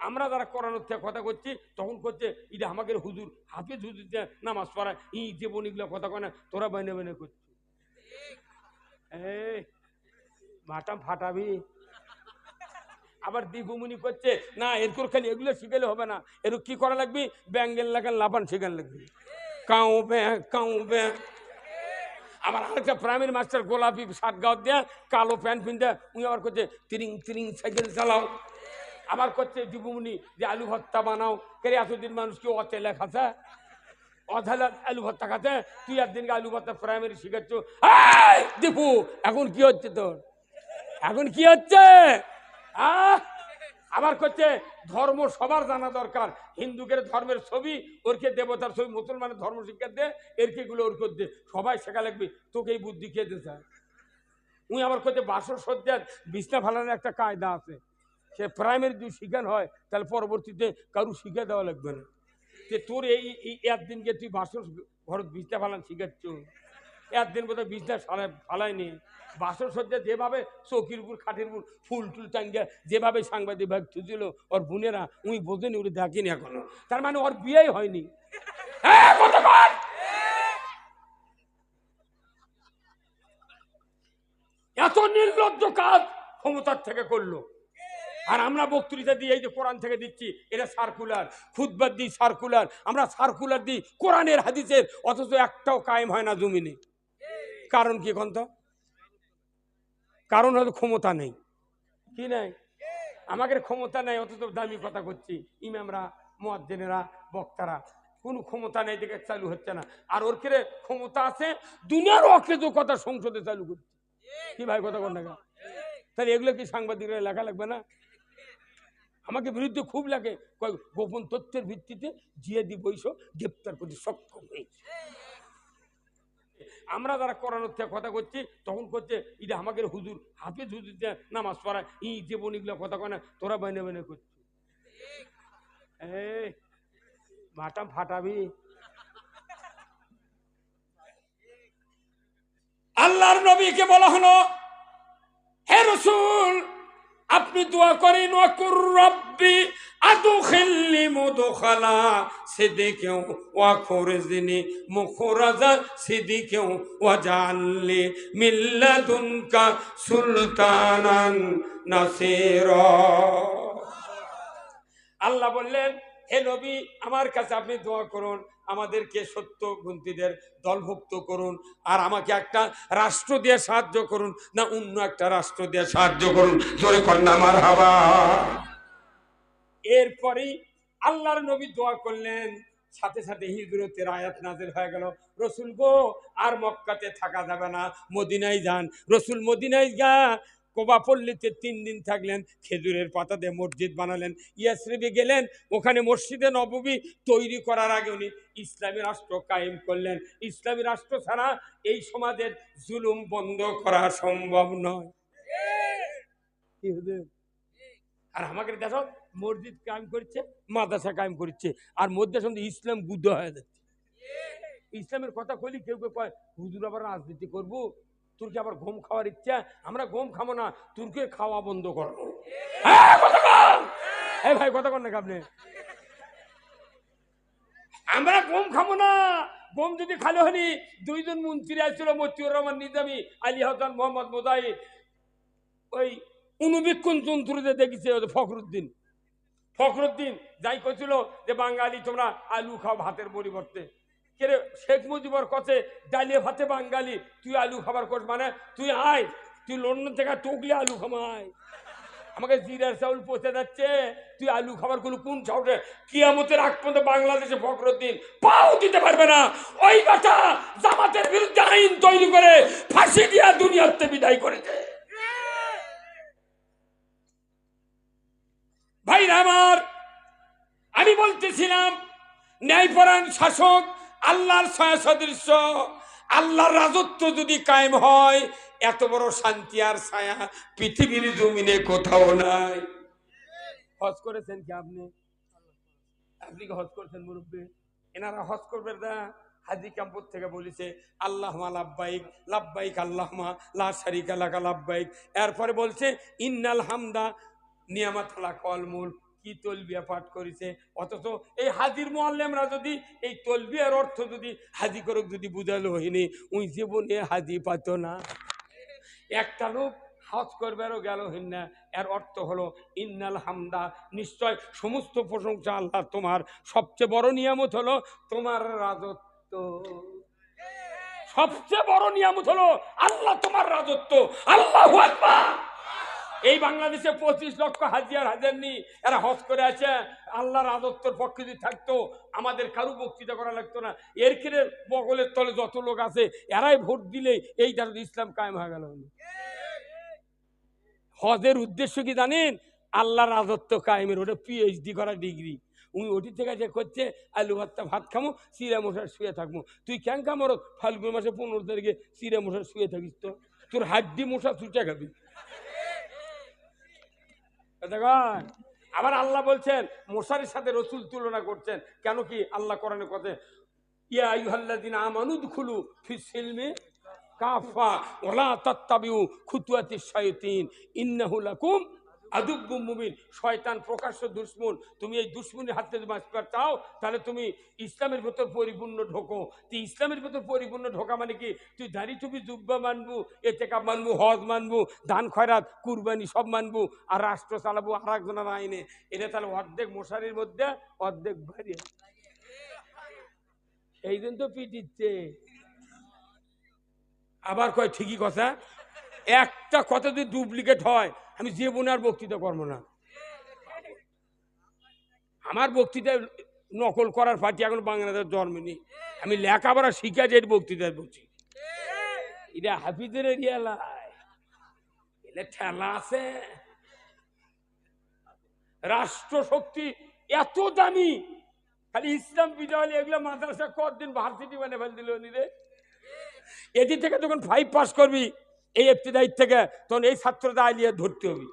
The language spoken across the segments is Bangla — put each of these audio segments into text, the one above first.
আমরা যারা কোরআনের থেকে কথা করছি তখন করছে এটা আমাদের হুজুর হাফিজ হুজুর দিয়ে নামাজ পড়ায় এই জীবনীগুলো কথা কয় না, তোরা বাইনে বাইনে করছিস। এই মাটা ফাটাবি। আবার দীপুমুনি করছে না এরকম খালি এগুলো শিখালে হবে না, এর কি করা লাগবে, ব্যাঙ্গেল লাগান লাপান শেখান লাগবে, কাউ ব্যাং কাউ ব্যাং। আবার আরেকটা প্রাইমারি মাস্টার গোলাপি শার্ট গাও দেয়া কালো প্যান্ট পিনতে উনি আবার করছে তিরিং তিরিং সাইকেল চালাও। আবার করছে দীপুমুনি যে আলু ভর্তা বানাও, কে এতদিন মানুষ কি অতে লেখাছে অধালা আলু ভর্তা খাতে, তুই একদিনকে আলু ভর্তা প্রাইমারি শিখাচ্ছ। দীপু এখন কি হচ্ছে তোর, এখন কি হচ্ছে? আবার করছে ধর্ম সবার জানা দরকার, হিন্দুকে ধর্মের ছবি ওরকে দেবতার ছবি, মুসলমানের ধর্ম শিক্ষা দে এরকে গুলো ওর দে, সবাই শেখা লাগবে, তোকে এই বুদ্ধি খেয়ে দে স্যার। উনি আবার করছে বাসর সজ্জার বিছনা ফালানোর একটা কায়দা আছে, সে প্রাইমারি যদি শিখান হয় তাহলে পরবর্তীতে কারু শিখে দেওয়া লাগবে না। যে তোর এই একদিনকে তুই বাসর ঘর বিছনা ফালান শিখাচ্ছ, একদিন বোধহয় বিছনা ফালায়নি, বাসর সজ্জা যেভাবে চৌকির উপর খাটের উপর ফুল টুল টাঙ্গিয়া যেভাবে সাংবাদিক ভাগ থুছিল ওর বোনেরা, উনি বোঝেনি, ওরা দেখেনি এখনো, তার মানে ওর বিয়েই হয়নি। এত নির্লজ্জ কাজ ক্ষমতার থেকে করলো। আর আমরা বক্তৃতা দিই এই যে কোরআন থেকে দিচ্ছি, এটা সার্কুলার, খুতবা দিই সার্কুলার, আমরা সার্কুলার দিই কোরআনের হাদিসের, অথচ একটাও কায়েম হয় না জমিনে। কারণ কি এখন তো, কারণ হয়তো ক্ষমতা নেই, কি নাই, আমাদের ক্ষমতা নেই, অথচ দামি কথা করছি, ইমামরা মুয়াজ্জিনেরা বক্তারা কোনো ক্ষমতা নেই দেখে চালু হচ্ছে না। আর ওর কেড়ে ক্ষমতা আছে, দুনিয়ার অকেজো কথা সংসদে চালু করছে, কি ভাই কথা কন না? তাহলে এগুলো কি সাংবাদিকরা লেখা লাগবে না? আমাকে বিরুদ্ধে খুব লাগে, গোপন তথ্যের ভিত্তিতে জিয়াদি বৈশ গ্রেপ্তার করতে সক্ষম হয়েছে। আমরা যারা কোরআনের থেকে কথা করছি তখন করছে এটা আমাদের হুজুর হাফিজ হুজুর দিয়ে নামাজ পড়ায় এই জীবনীগুলো কথা কয় না, তোরা বাইনে বাইনে করছিস। এই মাটা ফাটাবি। আল্লাহর নবীকে বলা হলো, হে রাসূল আপনি দোয়া করেন ওয়াকুর রব্বি আদখিলনি মুদখালা সিদকিন ওয়া খুরজনি মুখরাজা সিদকিন ওয়া জাআলনি মিন লাদুনকা সুলতানান নাসীরা। আল্লাহ বললেন, হে নবী আমার কাছে আপনি দোয়া করুন, আমাদেরকে সত্যগ্রন্থীদের দলভুক্ত করুন, আর আমাকে একটা রাষ্ট্র দিয়ে সাহায্য করুন, না অন্য একটা রাষ্ট্র দিয়ে সাহায্য করুন, জোরে কন্যা মারহাবা। এরপরেই আল্লাহর নবী দোয়া করলেন, সাথে সাথে হিজরতের আয়াত নাযিল হয়ে গেল, রসুল গো আর মক্কাতে থাকা যাবে না, মদিনায় যান। রসুল মদিনায় যা কোবা পল্লীতে 3 দিন থাকলেন, খেজুরের পাতা দিয়ে মসজিদ বানালেন। ইয়াসরিবে গেলেন, ওখানে মসজিদে নববী তৈরি করার আগে উনি ইসলামী রাষ্ট্র কায়েম করলেন। ইসলামী রাষ্ট্র ছাড়া এই সমাজের জুলুম বন্ধ করা সম্ভব নয়। আর আমাদের দেখো মসজিদ কায়েম করছে, মাদ্রাসা কায়েম করছে, আর মধ্যে সঙ্গে ইসলাম বুদ্ধ হয়ে যাচ্ছে। ইসলামের কথা কইলি কেউ কেউ কয় হুজুর আবার রাজনীতি করবো, তুরকে আবার গম খাওয়ার ইচ্ছা, আমরা গম খাবো না, তুরকে খাওয়া বন্ধ করবো। এই ভাই কথা কন না আপনি, আমরা গম খাবো না। গম যদি খালি হলি, 2 জন মন্ত্রী আসছিল, মতিউর রহমান নিজামী, আলী হাসান মোহাম্মদ মোজাহিদ, ওই অনুবীক্ষণ যন্ত্রতে দেখেছে ফখরুদ্দিন যাই করছিল যে বাঙালি তোমরা আলু খাও ভাতের পরিবর্তে। কেরে শেখ মুজিবর কাছে ডালিয়ে ভাতে বাঙালি, তুই আলু খাবার কর, মানে তুই আয়, তুই লন্ডন থেকে টুকলে আলু খামায়, আমাকে জিরার চাউল পচে যাচ্ছে, তুই আলু খাবার গুলো কোন চাউলে? কিয়ামতের আগ পর্যন্ত বাংলাদেশে ফখরুদ্দিন পাও দিতে পারবে না। ওই কথা জামাতের বিরুদ্ধে আইন তৈরি করে ফাঁসি দিয়া দুনিয়াতে বিদায় করেছে। ভাইরা আমার, আমি বলতেছিলাম ন্যায়পরায়ণ শাসক আল্লাহর ছায়া সদৃশ্য, আল্লাহর রাজত্ব যদি কায়েম হয়, এত বড় শান্তি আর ছায়া পৃথিবীর জমিনে কোথাও নাই। হজ করেছেন কি আপনি? আপনি কি হজ করেছেন মুরব্বী? এনারা হজ করবেন না, হাজি ক্যাম্পর থেকে বলেছে আল্লাহুম্মা লাব্বাইক লাব্বাইক আল্লাহুম্মা লা শারীকা লাকা লাব্বাইক। এরপরে বলছে ইন্নাল হামদা নিয়ামাত লাকা ওয়াল মুলক কি তলবিয়া পাঠ করেছে। অথচ এই হাজির মোয়াল্লেমরা যদি এই তলবিয়ার অর্থ যদি হাজি করুক যদি বুঝালো হয়নি, ওই জীবনে হাজি পাত না। একটা লোক হজ করবারও গেল না, এর অর্থ হলো ইন্নাল হামদা, নিশ্চয় সমস্ত প্রশংসা আল্লাহ তোমার, সবচেয়ে বড় নিয়ামত হলো তোমার রাজত্ব। সবচেয়ে বড় নিয়ামত হলো আল্লাহ তোমার রাজত্ব। আল্লাহু আকবার। এই বাংলাদেশে 25 লক্ষ হাজি আর হাজার নি, এরা হজ করে আছে। আল্লাহ রাজত্বর পক্ষে যদি থাকতো আমাদের কারু বক্তৃতা করা লাগতো না। এর ক্ষেত্রে বগলের তলে যত লোক আছে এরাই ভোট দিলে এই দ্বারা ইসলাম কায়েম হয়ে গেল। হজের উদ্দেশ্য কি জানেন? আল্লাহ রাজত্ব কায়েমের। ওটা পিএইচডি করা ডিগ্রি। উনি ওটি থেকে যে করছে আলু ভাতটা ভাত খামো, চিরা মশার শুয়ে থাকবো। তুই কেন কামর ফাল্গুন মাসে 15 তারিখে চিরা মশার শুয়ে থাকিস? তো তোর হাড্ডি মশা চুটে খাবি। আবার আল্লাহ বলছেন মশারির সাথে রসুল তুলনা করছেন। কেন কি? আল্লাহ কোরআনে কথা, ইয়া আইয়ুহাল্লাযিনা আমানু দুখুলু ফিস সিলমি কাফা ওয়ালা তাত্তাবিউ খুতুওয়াতিশ শায়াতিন ইন্নাহু লাকুম আদুব্বুম মুবিন। শয়তান প্রকাশ্য দুশমন। তুমি এই দুশমনের হাত থেকে বাঁচতে চাও, তাহলে তুমি ইসলামের ভেতর পরিপূর্ণ ঢোকো। তুই ইসলামের ভেতর পরিপূর্ণ ঢোকা মানে কি? তুই দাড়ি টুপি জুব্বা মানবু, এতেকাব মানবু, হজ মানবু, দান খয়রাত কুরবানি সব মানবু, আর রাষ্ট্র চালাবো আর একজনের আইনে। এটা তাহলে অর্ধেক মশারির মধ্যে অর্ধেক বাইরে। এই দিন তো পিটিচ্ছে। আবার কয় ঠিকই কথা। একটা কথা যদি ডুপ্লিকেট হয় আমি জীবনে আর বক্তৃতা করবো না। আমার বক্তৃতা নকল করার পার্টি এখন বাংলাদেশ জন্মেনি। আমি লেখাপড়া শিখা যে বক্তৃতায় বলছি। এটা হাফিজের এরিয়া লাই, এটা ঠেলা আছে। রাষ্ট্র শক্তি এত দামি, খালি ইসলাম বিজয় এগুলো মাদ্রাসা কতদিন ভার্সিটি মানে ফেল দিল রে। এদিক থেকে যখন 5 পাস করবি এই ইবতিদায়ী থেকে, তখন এই ছাত্রটা আইলিয়া ধরতে হবে।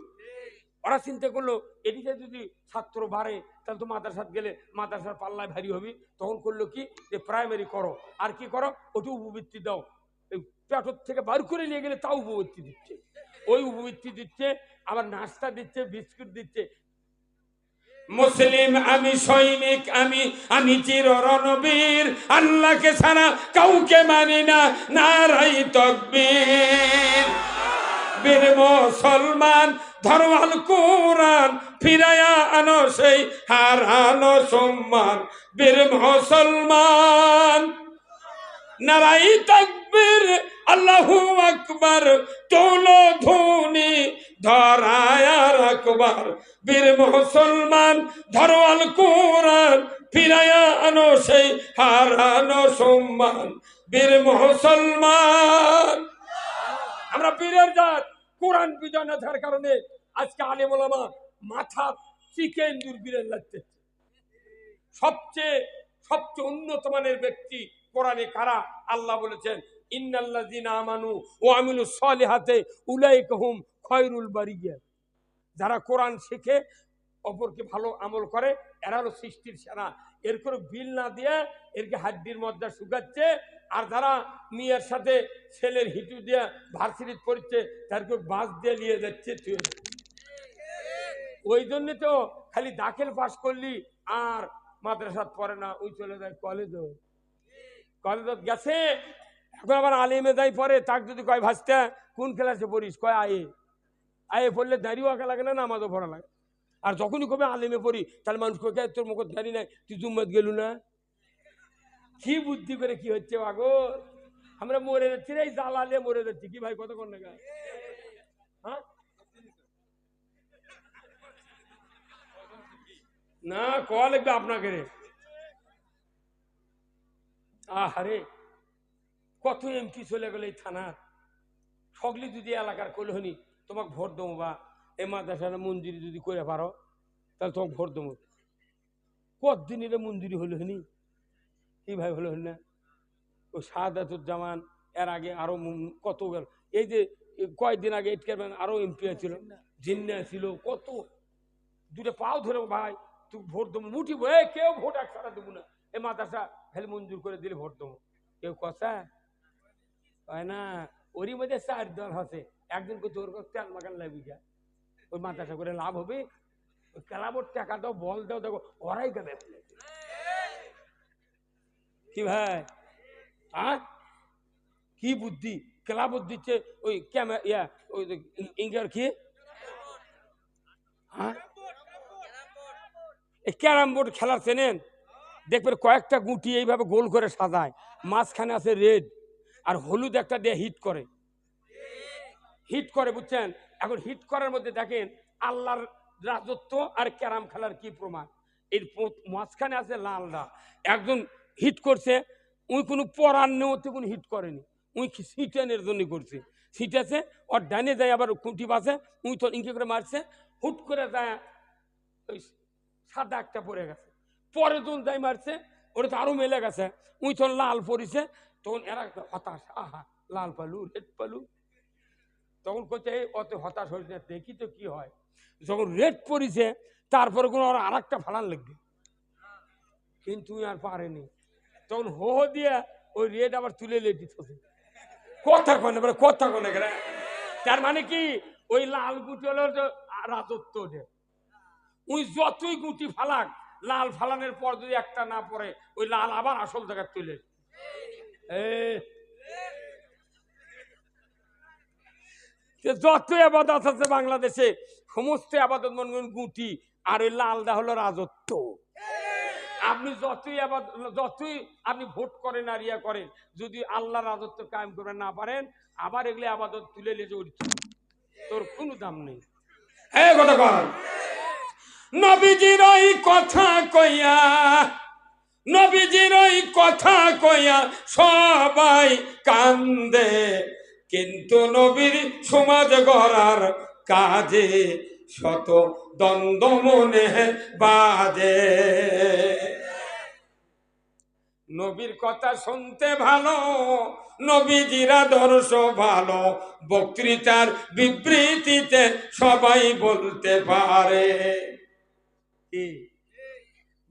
ওরা চিন্তা করলো এদিকে যদি ছাত্র বাড়ে তাহলে তো মাদ্রাসাত গেলে মাদ্রাসার পাল্লায় ভারী হবি। তখন করলো কি, যে প্রাইমারি করো, আর কি করো, ওটা উপবৃত্তি দাও। এই পেটর থেকে বার করে নিয়ে গেলে তাও উপবৃত্তি দিচ্ছে। ওই উপবৃত্তি দিচ্ছে, আবার নাস্তা দিচ্ছে, বিস্কুট দিচ্ছে। মুসলিম আমি, সৈনিক আমি, আমি চির রণবীর, আল্লাহকে ছাড়া কাউকে মানি না, নারাই তাকবীর। বীর মুসলমান ধরো আল কোরআন, ফিরায়া আনো সেই হারানো সম্মান। বীর মুসলমান নারাই তাকবীর, আল্লাহু আকবার, তোলো ধ্বনি ধরায়া রাখবার। বীর মুসলমান ধরো আল কোরআন, ফিরায়া আনো সেই হারানো সম্মান। বীর মুসলমান। আমরা বীরের জাত। কোরআন বিজয় না থাকার কারণে আজকে আলেম ওলামা মাথা চিকেন বীরের লাগছে। সবচেয়ে সবচেয়ে উন্নত মানের ব্যক্তি কোরআনে কারা? আল্লাহ বলেছেন ইন্নাল্লাযিনা আমানু ওয়া আমিলুস সলিহাতি উলাইকা হুম খায়রুল বারিয়া। যারা কোরআন শিখে অপরকে ভালো আমল করে এরা হলো সৃষ্টির সেরা। এর করে বিল না দিয়ে এরকে হাড্ডির মধ্যে শুকাচ্ছে। আর যারা মেয়ের সাথে ছেলের হিটু দিয়ে ভার্সিটি পড়ছে তারকে বাস দিয়ে নিয়ে যাচ্ছে। ওই জন্য তো খালি দাখিল পাস করলি আর মাদ্রাসাত পড়ে না, ওই চলে যায় কলেজ। কলেজত গেছে, এখন আবার আলিমে যাই পরে। তাক যদি কয় ভাসতে কোন ক্লাসে পড়িস, কয় আয়ে। আয়ে পড়লে দাঁড়িয়েও আঁকা লাগে না, নামাজও পড়া লাগে। আর যখনই কবে আলিমে পড়ি তাহলে মানুষ কে তোর মুখ দাঁড়িয়ে নাই, তুই জুম্মত গেলু না। কি বুদ্ধি করে কি হচ্ছে পাগল। আমরা মরে যাচ্ছি রে, জ্বালালে মরে যাচ্ছি। কি ভাই কত কোন না? হ্যাঁ না কয়া লাগবে আপনাকে রে। আহারে কত এমপি চলে গেল এই থানার। সকলে যদি এলাকার কলহনি তোমাকে ভোট দেবো, বা এই মাদ্রাসার মন্দির যদি করে পারো তাহলে তোমাকে ভোট দেবো। কতদিন এর মন্দির হলো হনি? কি ভাই হলো হল না? ও শাহাদাতুজ্জামান, এর আগে আরো কত গেল। এই যে কয়েকদিন আগে এটকারম্যান আরো এমপি ছিল, জিন্না ছিল, কত। দুটো পাও ধরে ভাই তুই ভোট দেবো, মুঠি কেউ ভোট একসাথে দেবো না, এই মাদ্রাসা হেল মঞ্জুর করে দিলে ভোট দেবো। কেউ কথা হয় না। ওরই মধ্যে 4 দল আছে। একদিন করতে ওর তেল মাখান লাগবি যা, ওই মাদ্রাসা করে লাভ হবে। ক্লাবর টাকা দাও, বল দাও, দেখো ওরাই দেবে কি ভাই? হ্যাঁ, কি বুদ্ধি ক্লাবত দিচ্ছে ওই ক্যামেরা ইয়া ওই ইঙ্গার কি হ্যাঁ ক্যারাম বোর্ড খেলার চেনেন? দেখবেন কয়েকটা গুটি এইভাবে গোল করে সাজায়, মাঝখানে আছে রেড আর হলুদ একটা দিয়ে হিট করে, বুঝছেন? এখন হিট করার মধ্যে দেখেন আল্লাহর রাজত্ব আর ক্যারাম খেলার কি প্রমাণ। এর মাঝখানে আছে লালরা, একজন হিট করছে, উই কোনো পরাণ নেওয়াতে কোনো হিট করেনি, উই সিটেনের জন্য করছে, সিটেছে ওর ডানে যায় আবার খুঁটি বাসে, উই তো ইঙ্কি করে মারছে, হুট করে যায় ওই সাদা একটা পড়ে গেছে, পরে যখন যাই মারছে ওটা তো আরো মেলে গেছে, উই তখন লাল পড়িছে, তখন এরা হতাশ, আহা লাল পালু রেড পালু, তখন করছে অত হতাশ হয়েছে দেখি তো কি হয়। যখন রেড পড়িছে তারপরে কোনো আর একটা ফালান লাগবে, কিন্তু আর পারেনি, তখন হো হো দিয়ে ওই রেড আবার তুলে লেটিস কথা কনে বলে কথা কনে গেলে, তার মানে কি ওই লাল গুটি হলো রাজত্ব, ওই যতই গুটি ফালাক লাল ফালানোর পর যদি একটা না পড়ে ওই লাল আবার আসল জায়গায় তুলে। যত আবাদত আছে বাংলাদেশে সমস্ত আবাদত মনে করেন গুটি, আর ওই লালটা হলো রাজত্ব। আপনি যতই আপনি ভোট করেন আর ইয়া করেন, যদি আল্লাহ রাজত্ব কায়েম করতে না পারেন আবার এগুলি আবাদত তুলে নিয়ে তোর কোনো দাম নেই। হ্যাঁ কথা কর, নবীজির ওই কথা কইয়া, নবীজির ওই কথা কইয়া সবাই কান্দে, কিন্তু নবীর সমাজ গড়ার কাজে শত দ্বন্দ্ব মনে বাজে। নবীর কথা শুনতে ভালো, নবীজির আদর্শ ভালো, বক্তৃতার বিবৃতিতে সবাই বলতে পারে।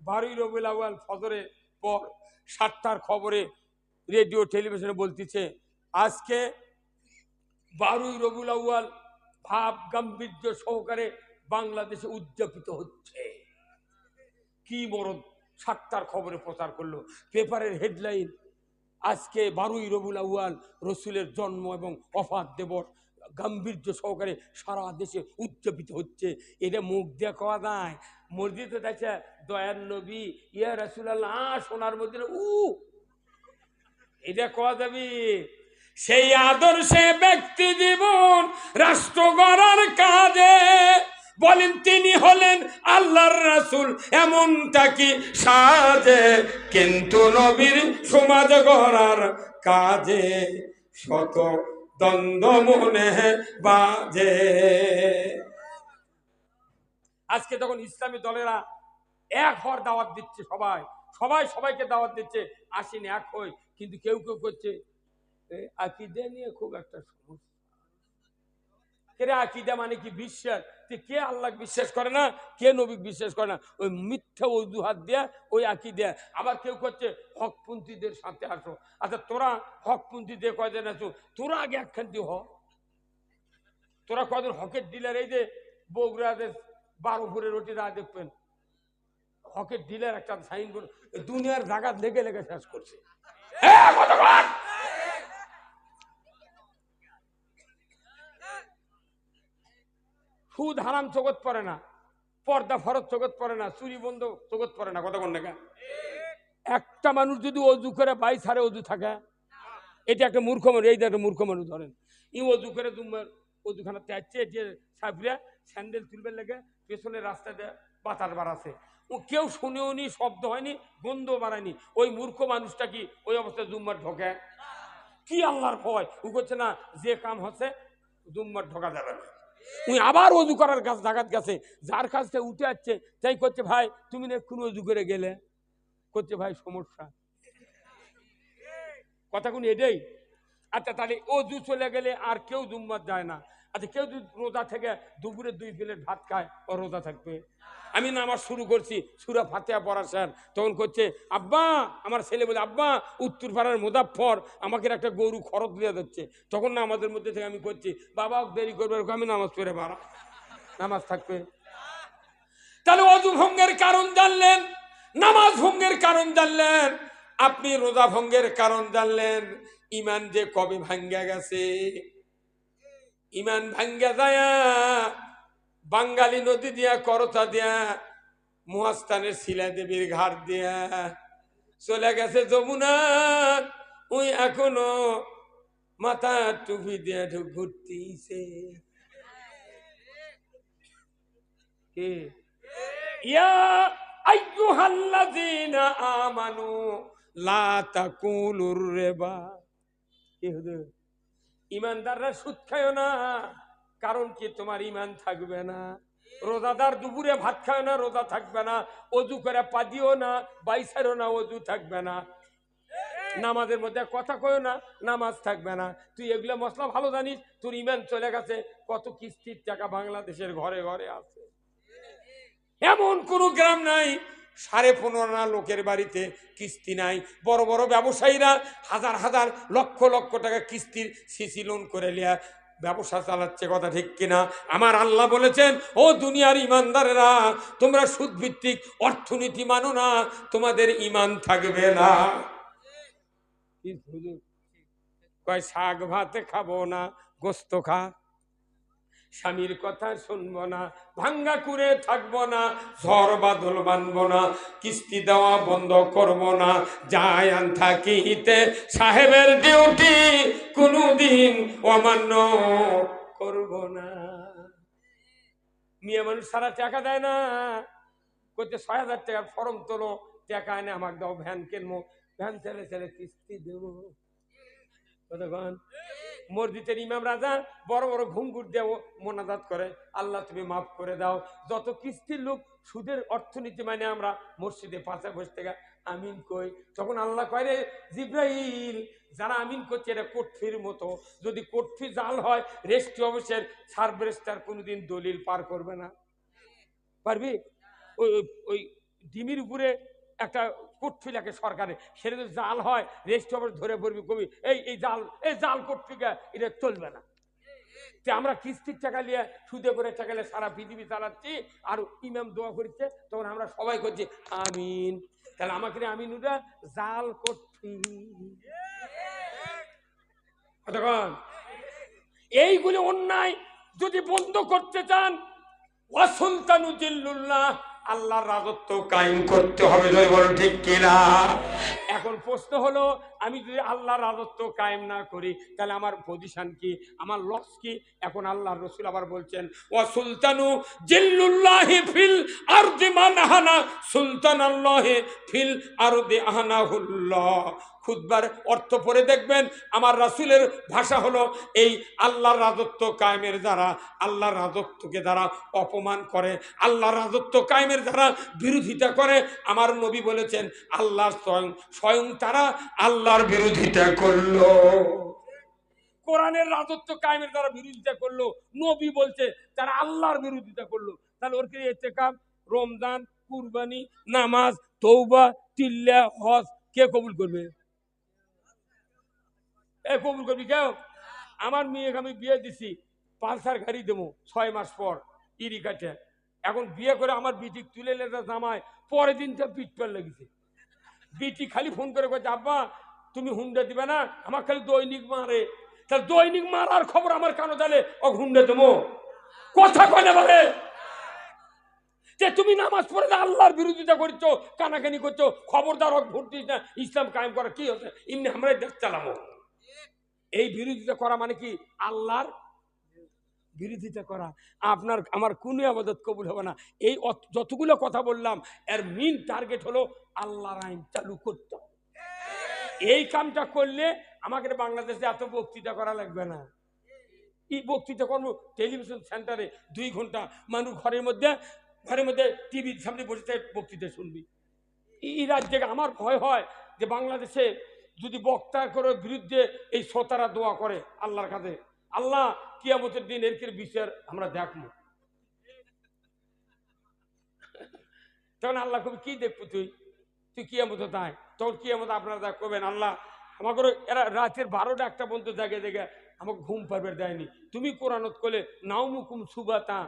12 রবিউল আউয়াল ফজরের পর 7টার খবরে রেডিও টেলিভিশনে বলতেছে আজকে 12 রবিউল আউয়াল ভাব গাম্ভীর্য সহকারে বাংলাদেশে উদযাপিত হচ্ছে। কি বড় 7টার খবরে প্রচার করলো, পেপারের হেডলাইন, আজকে 12 রবিউল আউয়াল রসুলের জন্ম এবং ওফাত দিবস গাম্ভীর্য সহকারে সারা দেশে উদযাপিত হচ্ছে। এটা মুখ দিয়ে কওয়া যায়? মসজিদে দেখছে দয়ার নবী ইয়া রাসূলুল্লাহ সোনার মধ্যে এটা কওয়া যাবে? সেই আদর্শে ব্যক্তি জীবন রাষ্ট্র গড়ার কাজে বলেন তিনি হলেন আল্লাহর রাসূল, এমনটা কি সাজে, কিন্তু নবীর সমাজ গড়ার কাজে শত দ্বন্দ্ব মনে বাজে। আজকে তখন ইসলামী দলেরা এক হওয়ার দাওয়াত দিচ্ছে, সবাই সবাইকে দাওয়াত দিচ্ছে আসেন এক হই, কিন্তু কেউ কেউ করছে আকীদা নিয়ে খুব একটা সমস্যা। আকীদা মানে কি? বিশ্বাস। কে আল্লাহ বিশ্বাস করে না, কে নবী বিশ্বাস করে না, ওই মিথ্যা অজুহাত দেয়া ওই আকীদা। আবার কেউ করছে হকপন্থীদের সাথে আসো। আচ্ছা তোরা হকপন্থীদের কয়দিন আছো, তোরা আগে একখান্তি হ, তোরা কয়দিন হকের ডিলার। এই যে বগুড়াদের 12 ভোরের রুটি রায় দেখবেন, হকের ডিলার একটা সাইনবোর্ড দুনিয়ার জায়গা লেগে লেগে শেষ করছে। সুদ হারাম জগৎ পড়ে না, পর্দা ফরজ জগৎ পড়ে না, চুরি বন্ধ জগৎ পড়ে না। কথা কোন না? একটা মানুষ যদি অজু করে 22 হারে অজু থাকে, এটা একটা মূর্খ মানুষ। এই একটা মূর্খ মানুষ ধরেন ই অজু করে অজুখানা চাচ্ছে যে সাবরা স্যান্ডেল তুলবে লেগে পেছনের রাস্তা দিয়ে বাতাস বাড়াচ্ছে, ও কেউ শুনেও নি, শব্দ হয়নি, গন্ধ বাড়ায়নি। ওই মূর্খ মানুষটা কি ওই অবস্থায় জুম্মার ঢোকে? কি আল্লাহর ভয়! ও করছে না যে কাম হচ্ছে জুম্মার ঢোকা যাবে না। উনি আবার অজু করার কাজ জাগাত গেছে, যার কাছ থেকে উঠে আসছে তাই করছে ভাই তুমি না এক্ষুনি অজু করে গেলে, করছে ভাই সমস্যা। কথা কোন এটাই? আচ্ছা তাহলে অজু চলে গেলে আর কেউ জুম্মাত যায় না। আচ্ছা কেউ যদি রোজা থেকে দুপুরে 2 প্লেট ভাত খায় ও রোজা থাকবে? আমি নামাজ শুরু করছি, সূরা ফাতিহা পড়া স্যার, তখন করছে আব্বা, আমার ছেলে বলে আব্বা উত্তর পাড়ার মুজাফফর আমাকে একটা গরু খরচ দিয়ে দিচ্ছে। তখন না আমাদের মধ্যে থেকে আমি করছি বাবা দেরি করবে, আমি নামাজ পড়ে বাড়া, নামাজ থাকবে। তাহলে অজু ভঙ্গের কারণ জানলেন, নামাজ ভঙ্গের কারণ জানলেন, আপনি রোজা ভঙ্গের কারণ জানলেন। ইমান যে কবে ভাঙ্গা গেছে, ইমান ভাঙ্গা যায় বাঙ্গালী নদী দিয়া, করতা দিয়া, মহাস্থানের শিলা দেবীর ঘাট দিয়া চলে গেছে যমুনা। ওই এখনো মাথা টুপি দিয়া ঘুরতেছে। কে? ইয়া আইয়ুহাল্লাযীনা আমানু লা তাকুলুর রিবা। কি হুজুর? ইমানদাররা সুদ খায় না, কারণ কি? তোমার ইমান থাকবে না। রোজাদার দুপুরে ভাত খায় না, রোজা থাকবে না। অজু করে পা দিও না, বাইসারও না, অজু থাকবে না। নামাজের মধ্যে কথা কয় না, নামাজ থাকবে না। তুই এগুলো মশলা ভালো জানিস, তোর ইমান চলে গেছে। কত কিস্তির টাকা বাংলাদেশের ঘরে ঘরে আছে। এমন কোন গ্রাম নাই 15.5 লোকের বাড়িতে কিস্তি নাই। বড় বড় ব্যবসায়ীরা হাজার হাজার লক্ষ লক্ষ টাকা কিস্তির সিসি লোন করে লিয়া ব্যবসা চালাচ্ছে, কথা ঠিক কিনা? আমার আল্লাহ বলেছেন, ও দুনিয়ার ইমানদারেরা, তোমরা সুদ ভিত্তিক অর্থনীতি মানো না, তোমাদের ইমান থাকবে না। কয় শাক ভাত খাবো না, গোস্ত খা। স্বামীর কথা শুনবো না, ভাঙ্গা করে থাকবো না, ঝড় বাদল মানবো না, কিস্তি দেওয়া বন্ধ করবো না, যায় আন থাকিতে সাহেবের ডিউটি কোনদিন অমান্য করবো না। মেয়ে মানুষ সারা টাকা দেয় না, করতে 6,000 টাকার ফর্ম তোলো, টাকা এনে আমাকে দাও, ভ্যান কিনবো, ভ্যান ছেলে ছেলে কিস্তি দেবো। কতক্ষণ মসজিদের ইমাম রাজা বড় বড় ঘুমঘুর দেও মোনাজাত করে, আল্লাহ তুমি মাফ করে দাও। যত কিস্তির লোক সুদের অর্থনীতি মানে আমরা মসজিদে পাশে বসে থেকে আমিন কই, তখন আল্লাহ কয়, রে জিব্রাইল, যারা আমিন করছে এটা কোটফির মতো। যদি কোটফি জাল হয়, রেস্টি অফিসের সার্ভেস্টার কোনোদিন দলিল পার করবে না। পারবি? ওই ওই ডিমির উপরে একটা কোটফি লাগে সরকারে, সেটা যদি জাল হয়, রেস্ট অফিস ধরে পড়বি, কবি এই জাল কোটফিকা, এটা চলবে না। আমরা কিস্তির টাকা নিয়ে সুদে করে টাকা নিয়ে সারা পৃথিবী চালাচ্ছি, আর ইমাম দোয়া করছে, তখন আমরা সবাই করছি আমিন। তাহলে আমাকে আমিন ওটা জাল কোটফি। এইগুলো অন্যায় যদি বন্ধ করতে চান, ওয়াসুলতানু জিল্লুল্লাহ, আল্লাহর রাজত্ব কায়েম করতে হবে। বলো ঠিক কিনা? এখন প্রশ্ন হলো, আমি যদি আল্লাহর রাজত্ব কায়েম না করি, তাহলে আমার পজিশন কি, আমার লস কি? এখন আল্লাহর রাসূল আবার বলছেন, ওয়াসুলতানু জিল্লুল্লাহি ফিল আরদি মান আহানা সুলতানাল্লাহি ফিল আরদি আহানাহুল্লাহ। খুতবার অর্থ পড়ে দেখবেন, আমার রাসূলের ভাষা হলো, এই আল্লাহর রাজত্ব কায়েমের যারা আল্লাহর রাজত্বকে যারা অপমান করে, আল্লাহর রাজত্ব কায়েমের যারা বিরোধিতা করে, আমার নবী বলেছেন, আল্লাহ স্বয়ং তারা আল্লাহর বিরোধিতা করলো। কোরআনের রাজত্ব কায়েমের যারা বিরোধিতা করলো, নবী বলছে তারা আল্লাহর বিরোধিতা করলো। তাহলে ওর কি ইতিকাফ, রমজান, কুরবানি, নামাজ, তওবা, তিল্লা, হজ কে কবুল করবে? কবুল করবি কেউ? আমার মেয়েকে আমি বিয়ে দিছি, পালসার গাড়ি দেবো 6 মাস পর, ইরি কাটে। এখন বিয়ে করে আমার বিটি তুলে লেটা জামায়, পরের দিনটা পিট পেয়ে লেগেছে। বিটি খালি ফোন করে বলছে, আব্বা তুমি হুন্ডা দিবে না? আমার খালি দৈনিক মারে। তাহলে দৈনিক মারার খবর আমার কানো তাহলে ও হুন্ডা দেবো? কথা কনে বলে যে তুমি নামাজ পড়ে আল্লাহর বিরোধিতা করছো, কানাকানি করছো, খবরদার হোক ভোট দিস না। ইসলাম কায়েম করা কি হচ্ছে? এমনি আমরা দেশ চালাবো। এই বিরোধিতা করা মানে কি? আল্লাহর বিরোধিতা করা। আপনার আমার কোনো ইবাদত কবুল হবে না। এই যতগুলো কথা বললাম, এর মেইন টার্গেট হলো আল্লাহর আইন চালু করতে। এই কামটা করলে আমাকে বাংলাদেশে এত বক্তৃতা করা লাগবে না। এই বক্তৃতা করবো টেলিভিশন সেন্টারে 2 ঘন্টা, মানুষ ঘরের মধ্যে টিভির সামনে বসে বক্তৃতা শুনবি। এই রাজ্যে আমার ভয় হয় যে বাংলাদেশে যদি বক্তা করে বিরুদ্ধে এই শ্রোতারা দোয়া করে আল্লাহর কাছে, আল্লাহ কিয়ামতের দিন এর বিচার আমরা দেখবো। তখন আল্লাহ কবি, কি দেখবো তুই কিয়ামত তাই? তখন কিয়ামত আপনারা কবেন, আল্লাহ আমাকে এরা রাতের 12টা 1টা পর্যন্ত জাগে আমাকে ঘুম পারবে দেয়নি। তুমি কোরআনত করলে নাও মুকুম সুবাতা,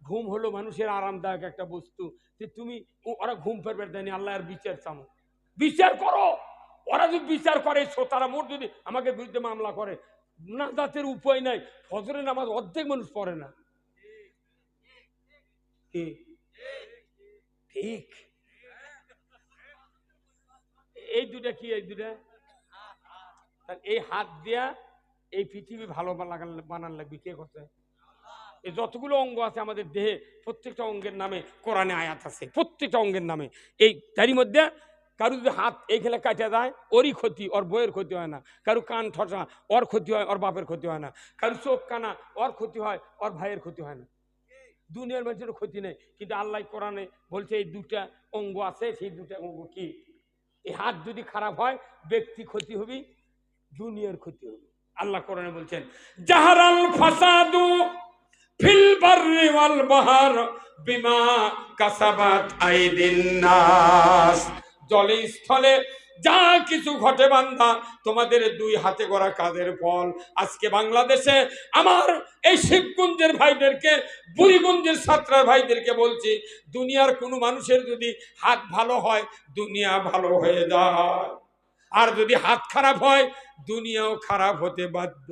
ঘুম হলো মানুষের আরামদায়ক একটা বস্তু, যে তুমি ওরা ঘুম ফেরবে দেয়নি, আল্লাহ আর বিচার চামো, বিচার করো। ওরা যদি বিচার করে তারা মোট যদি আমাকে বিরুদ্ধে মামলা করে, না জাতের উপায় নাই। ফজরের নামাজ অর্ধেক মানুষ পড়ে না। ঠিক এই দুটা কি, এই দুটা এই হাত দিয়া এই পৃথিবী ভালো বানান লাগবে কে কথা? এই যতগুলো অঙ্গ আছে আমাদের দেহে, প্রত্যেকটা অঙ্গের নামে কোরআনে আয়াত আছে, প্রত্যেকটা অঙ্গের নামে। এই তারই মধ্যে কারো যদি হাত এইখানে কাটা যায়, ওরই ক্ষতি, ওর বইয়ের ক্ষতি হয় না। কারো কান ঠসা, ওর ক্ষতি হয়, ওর বাপের ক্ষতি হয় না। কারো চোখ কানা, ওর ক্ষতি হয়, ওর ভাইয়ের ক্ষতি হয় না। দুনিয়ার মানুষের ক্ষতি নেই, কিন্তু আল্লাহ কোরআনে বলছে এই দুটা অঙ্গ আছে, সেই দুটা অঙ্গ কি? এই হাত যদি খারাপ হয় ব্যক্তি ক্ষতি হবে, দুনিয়ার ক্ষতি হবে। আল্লাহ কোরআনে বলছেন জাহারাল ফাসাদু ফিল বাররি ওয়াল বাহর বিমা কাসাবাত আইদিন নাস। জলে স্থলে যা কিছু ঘটে বান্দা, তোমাদের দুই হাতে গড়া কাজের ফল। আজকে বাংলাদেশে আমার এই শিবগঞ্জের ভাইদেরকে, বুড়িগঞ্জের ছাত্রার ভাইদেরকে বলছি, দুনিয়ার কোনো মানুষের যদি হাত ভালো হয় দুনিয়া ভালো হয়ে যায়, আর যদি হাত খারাপ হয় দুনিয়াও খারাপ হতে বাধ্য।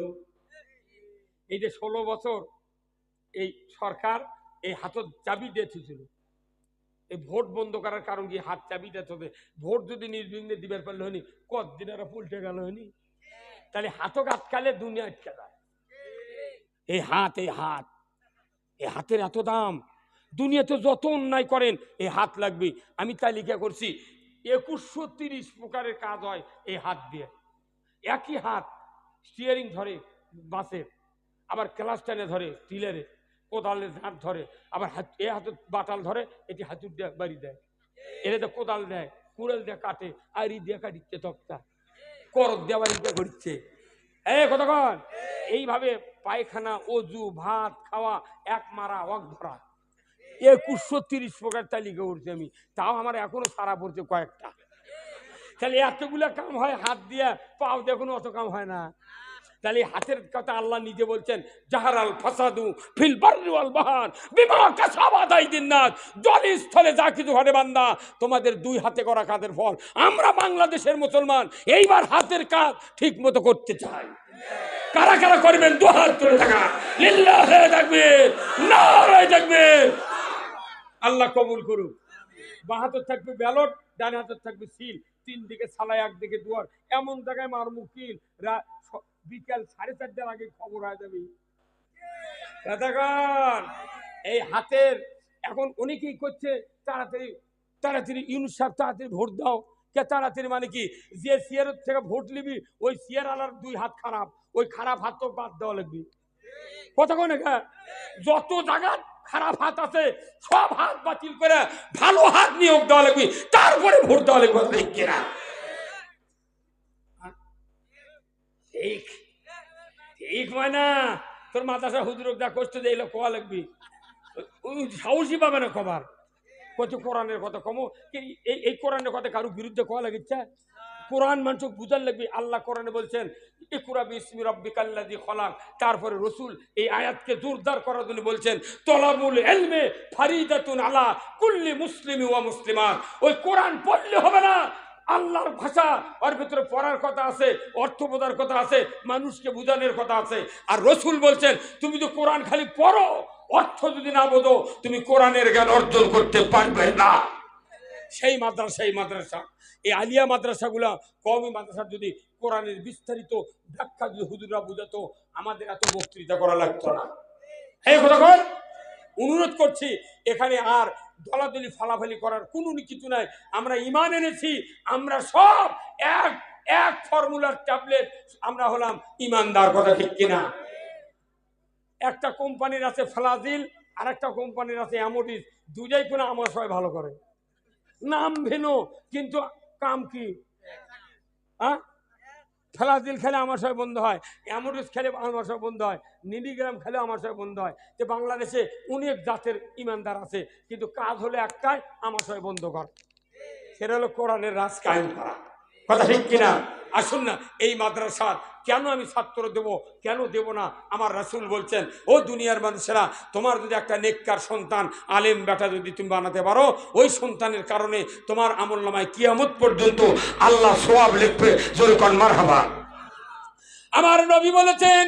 এই যে 16 বছর এই সরকার এই হাতত চাবি দিয়েছিল, এই ভোট বন্ধ করার কারণ কি? হাত চাবি দিতে, ভোট যদি নির্বিঘ্নে দিবার পারলে হয়নি, কতদিন আর উল্টে গেল হয়নি। তাহলে হাতও আটকালে দুনিয়া আটকে যায়। এই হাত, এই হাত, এই হাতের এত দাম। দুনিয়াতে যত অন্যায় করেন এই হাত লাগবে। আমি তালিকা করছি 2130 প্রকারের কাজ হয় এই হাত দিয়ে। একই হাত স্টিয়ারিং ধরে বাসের, আবার ক্লাস টেনে ধরে টিলারে, কোদালের ঝাঁট ধরে, আবার এ হাতে বাটাল ধরে, এটি হাতুর দিয়ে বাড়ি দেয়, এটাতে কোদাল দেয়, কুড়াল দিয়ে কাটে, আইরি দিয়ে কাটিচ্ছে, তক্তা করদ দিয়ে বাড়ি দিয়ে ঘুরছে। কতক্ষণ এইভাবে পায়খানা, অজু, ভাত খাওয়া, এক মারা, অক ধরা, 2130 প্রকার তালিকা করছি আমি। তাও আমার এখনো সারা পড়ছে কয়েকটা। তাহলে এতগুলা কাম হয় হাত দিয়া, পাও দিয়ে কোনো অত কাম হয় না। তাহলে হাতের কথা আল্লাহ নিজে বলছেন জাহারাল ফাসাদু ফিল বাররি ওয়াল বাহর বিমা কাসাবাত আইদিন নাস। জলে স্থলে যা কিছু ঘটে বান্দা, তোমাদের দুই হাতে করা কাজের ফল। আমরা বাংলাদেশের মুসলমান এইবার হাতের কাজ ঠিক মতো করতে চাই। কারা কারা করবেন? দু হাত তুলে থাকা, লিল্লাহি তাকবীর, নারায়ে তাকবীর। আল্লাহ কবুল করুক। বাঁ হাতে থাকবে ব্যালট, ডান হাতে থাকবে সিল, তিন দিকে সালাই, একদিকে দুয়ার। এমন জায়গায় মার মুকিল বিকাল 4:30টার আগে খবর হয়ে যাবে। এই হাতের এখন অনেকেই করছে তাড়াতাড়ি তাড়াতাড়ি, ইউনুস সাহেব তাড়াতাড়ি ভোট দাও। কে তাড়াতাড়ি মানে কি? যে সিয়ার থেকে ভোট নিবি ওই সিয়ার আলার দুই হাত খারাপ, ওই খারাপ হাত তো বাদ দেওয়া লাগবে। কতক্ষণ যত জায়গা খারাপ হাত আছে সব হাত বাতিল করে ভালো হাত নিয়োগ দেওয়া লাগবে, তারপরে ভোট দেওয়া লাগবে। কিনা ঠিক ঠিক হয় না? তোর মাদ্রাসা হুজুর যা কষ্ট দিল কোয়া লাগবি, সাহসী পাবে না কবার। কত কোরআনের কথা কমো, এই কোরআনের কথা কারো বিরুদ্ধে কোয়া লাগিচ্ছে? কোরআন মানুষ বুঝার লাগবে। আল্লাহ কোরআনে বলছেন ইকরা বিসমি রাব্বিকাল্লাযী খলাক। তারপরে রসুল এই আয়াতকে জোরদার করার জন্য বলছেন তলাবুল ইলমে ফারিদাতুন আলা কুল্লি মুসলিমি ওয়া মুসলিমা। ওই কোরআন পড়লে হবে না, আল্লাহর ভাষা ওর ভিতরে পড়ার কথা আছে, অর্থ বোঝার কথা আছে, মানুষকে বুঝানোর কথা আছে। আর রসুল বলছেন তুমি তো কোরআন খালি পড়ো, অর্থ যদি না বোঝো তুমি কোরআনের জ্ঞান অর্জন করতে পারবে না। সেই মাদ্রাসা এই আলিয়া মাদ্রাসাগুলা, কওমি মাদ্রাসা যদি কোরআনের বিস্তারিত ব্যাখ্যা যদি হুজুররা বুঝাতো, আমাদের এত বক্তৃতা করা লাগতো না। এই কথা অনুরোধ করছি, এখানে আর দলাদলি ফালাফালি করার কোনো কিছু নাই। আমরা ঈমান এনেছি, আমরা সব এক এক ফর্মুলার ট্যাবলেট, আমরা হলাম ঈমানদার। কথা ঠিক কিনা? একটা কোম্পানির আছে ফ্লাজিল, আর একটা কোম্পানির আছে অ্যামোডিস, দুটাই কোনো আমার সবাই ভালো করে, নাম ভিন্ন কিন্তু কাম কি? ফ্লাজিল খেলে আমার সবাই বন্ধ হয়, অ্যামোডিস খেলে আমার সবাই বন্ধ হয়, মিলিগ্রাম খেলে আমার সবাই বন্ধ হয়। যে বাংলাদেশে অনেক জাতের ইমানদার আছে, কিন্তু কাজ হলে একটাই, আমার সবাই বন্ধ কর, সেটা হলো কোরআনের রাজ কায়েম করা। কথা ঠিক কিনা? আসুন না, এই মাদ্রাসার কেন আমি ছাত্র দেব, কেন দেব না? আমার রাসূল বলছেন, ও দুনিয়ার মানুষেরা, তোমার যদি একটা নেককার সন্তান আলেম বেটা যদি তুমি বানাতে পারো, ওই সন্তানের কারণে তোমার আমলনামায় কিয়ামত পর্যন্ত আল্লাহ সওয়াব লিখবে। জোরে কোন মারহাবা। আমার নবী বলেছেন,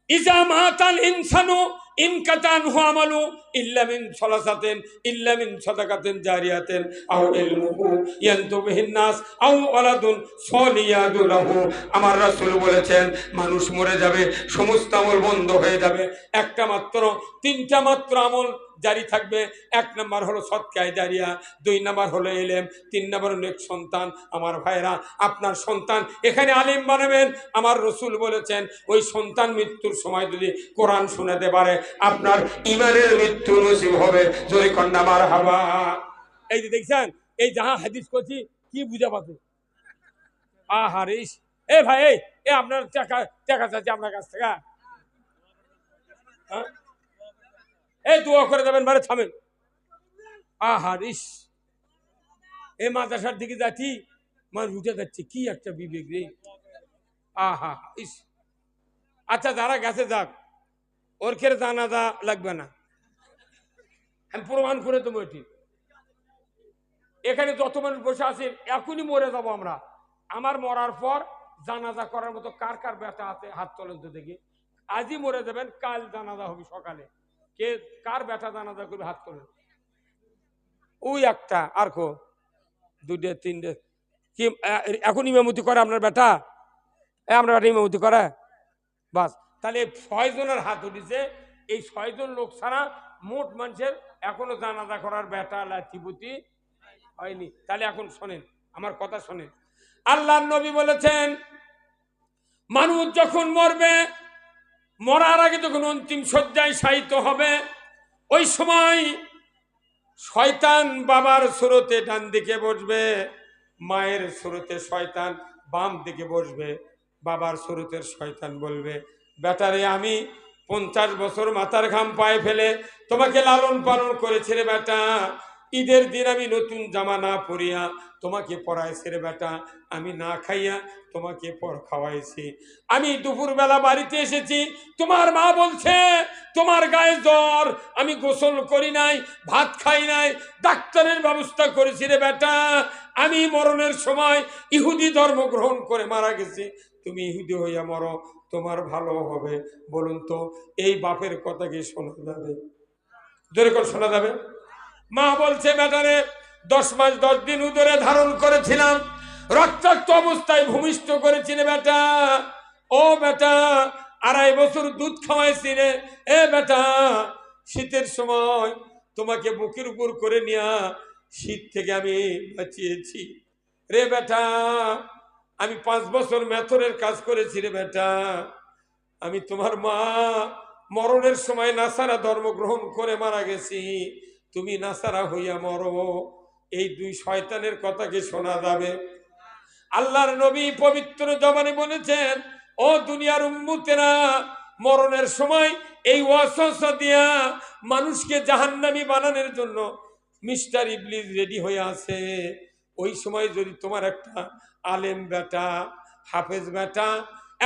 ইজা মাতাল ইনসানু ইনকাতানহু আমালু ইল্লা মিন সালাসাতিন ইল্লা মিন সাদাকাতিন জারিয়াতিন আও ইলমুহু ইয়ানতুবিহিন নাস আও ওয়ালাদুন সলিয়াদু লাহু। আমার রাসূল বলেছেন, মানুষ মরে যাবে, সমস্ত আমল বন্ধ হয়ে যাবে, একটা মাত্র, তিনটা মাত্র আমল জারি থাকবে। এক নাম্বার হলো সদকায়ে জারিয়া, দুই নাম্বার হলো ইলম, তিন নাম্বার হলো নেক সন্তান। আমার ভাইরা, আপনার সন্তান এখানে আলেম বানাবেন। আমার রাসূল বলেছেন, ওই সন্তান মৃত্যুর সময় যদি কোরআন শোনাতে পারে, আপনার ঈমানের মৃত্যু নসিব হবে। জোরে কন্যা মারহাবা। এই যে দেখছেন, এই যাহা হাদিস করছি, কি বুঝা পাবে? আহারে, এ ভাই, এ আপনার টাকা টাকা চাচ্ছি আপনার কাছ থেকে, হ্যাঁ? এই দোয়া করে দেবেন, মানে থামেন। আহারিস, এ মাদ্রাসার দিকে যাচ্ছি, মানে উঠে যাচ্ছে, কি একটা বিবেক রে। আহা ইস। আচ্ছা, যারা গেছে যাক, ওর খেয়ে জানাজা লাগবে না, আমি প্রমাণ করে দেবো। এটি এখানে যত মানুষ বসে আছে, এখনই মরে যাবো আমরা। আমার মরার পর জানাজা করার মতো কার কার ব্যথা আছে হাত তোলেন তো দেখি। আজই মরে যাবেন, কাল জানাজা হবে সকালে, কে কার ব্যথা জানাজা করবে হাত তোলেন। ওই একটা, আর কো দুইটে তিনটে। কি এখন ইমামতি করে আপনার বেটা? আপনার বেটা ইমামতি করে? বাস, তাহলে 6 জনের হাত উঠেছে। এই 6 জন লোক ছাড়া মোট মানুষের এখনো জানাজা করার বেটা লাঠিপুতি হয়নি। তাহলে এখন শোনেন, আমার কথা শোনেন। আল্লাহর নবী বলেছেন, মানুষ যখন মরবে, মরার আগে যখন অন্তিম শয্যায় শায়িত হবে, ওই সময় শয়তান বাবার সুরতে ডান দিকে বসবে, মায়ের সুরতে শয়তান বাম দিকে বসবে। বাবার সুরতের শয়তান বলবে, বেটারে, আমি 50 বছর মাথার ঘাম পায়ে ফেলে তোমাকে লালন পালন করেছি রে বেটা। ঈদের দিন আমি নতুন জামা না পরিয়া তোমাকে পরাইছি রে বেটা। আমি না খাইয়া তোমাকে পর খাওয়াইছি। আমি দুপুরবেলা বাড়িতে এসেছি, তোমার মা বলছে তোমার গায়ে জ্বর, আমি গোসল করি নাই, ভাত খাই নাই, ডাক্তারের ব্যবস্থা করেছি রে বেটা। আমি মরণের সময় ইহুদি ধর্ম গ্রহণ করে মারা গেছি, তুমি ইহুদি হইয়া মরো, তোমার ভালো হবে। বলুন তো, এই বাপের কথা কি শোনা যাবে? জোরে করে শোনা যাবে? মা বলছে, বেটারে, 10 মাস 10 দিন উদরে ধারণ করেছিলাম, রক্তাক্ত অবস্থায় ভূমিষ্ঠ করেছি রে বেটা। ও বেটা, 2.5 বছর দুধ খাওয়াইছি রে। এ বেটা, শীতের সময় তোমাকে বুকের উপর করে নিয়া শীত থেকে আমি বাঁচিয়েছি রে বেটা। আমি 5 বছর মেথরের কাজ করেছি রে বেটা। আমি তোমার মা মরণের সময় নাসারা ধর্ম গ্রহণ করে মারা গেছি, তুমি নাসারা হইয়া মরো। এই 2 শয়তানের কথা কি শোনা যাবে? আল্লাহর নবী পবিত্র জবানে বলেছেন, ও দুনিয়ার উম্মতেরা, মরণের সময় এই ওয়াসওয়াসা দিয়া মানুষকে জাহান্নামী বানানোর জন্য মিস্টার ইবলিস রেডি হয়ে আছে। ওই সময় যদি তোমার একটা আলেম বেটা, হাফেজ বেটা,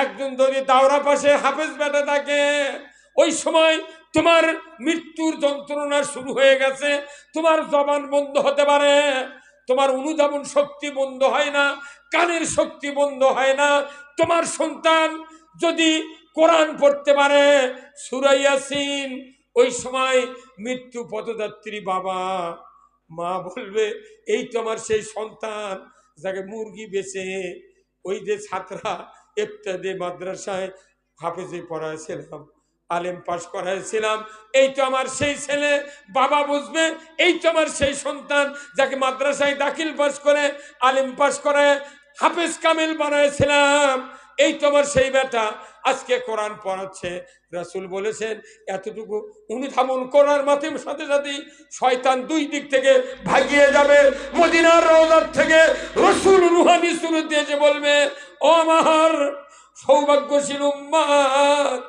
একজন যদি দাওরা পাশে হাফেজ বেটা থাকে, ওই সময় তোমার মৃত্যুর যন্ত্রণা শুরু হয়ে গেছে, তোমার জবান বন্ধ হতে পারে, তোমার অনুধাবন শক্তি বন্ধ হয় না, কানের শক্তি বন্ধ হয় না। তোমার সন্তান যদি কোরআন পড়তে পারে, সূরা ইয়াসিন, ওই সময় মৃত্যু পথযাত্রী বাবা মা বলবে, এই তো আমার সেই সন্তান যাকে মুরগি বেচে ওই যে ছাত্রা ইফতাদি মাদ্রাসায় হাফেজে পড়াইছিলাম, আলেম পাশ করাইছিলাম, এই তো আমার সেই ছেলে। বাবা বুঝবে, এই তো আমার সেই সন্তান যাকে মাদ্রাসায় দাখিল পাশ করে, আলেম পাশ করে, হাফেজ কামিল বানাইছিলাম, এই তো আমার সেই বেটা আজকে কোরআন পড়াচ্ছে। রাসূল বলেছেন, এতটুকু অনুধাবন করার মাধ্যমে সাথে সাথে শয়তান 2 দিক থেকে ভাগিয়ে যাবে। মদিনার রওজার থেকে রাসূল রুহানি সুরতে এসে বলবে, ও আমার সৌভাগ্যশীল উম্মত,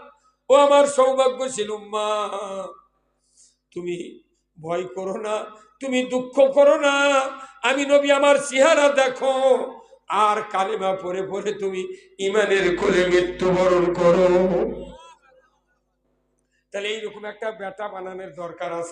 ও আমার সৌভাগ্যশীল উম্মত, তুমি ভয় করো না, তুমি দুঃখ করো না। আমি নবী, আমার চেহারা দেখো, আর কালেমা পড়ে পড়ে তুমি ইমানের কোলে মৃত্যুবরণ করো। তাহলে এইরকম একটা বেটা বানানোর দরকার আছে।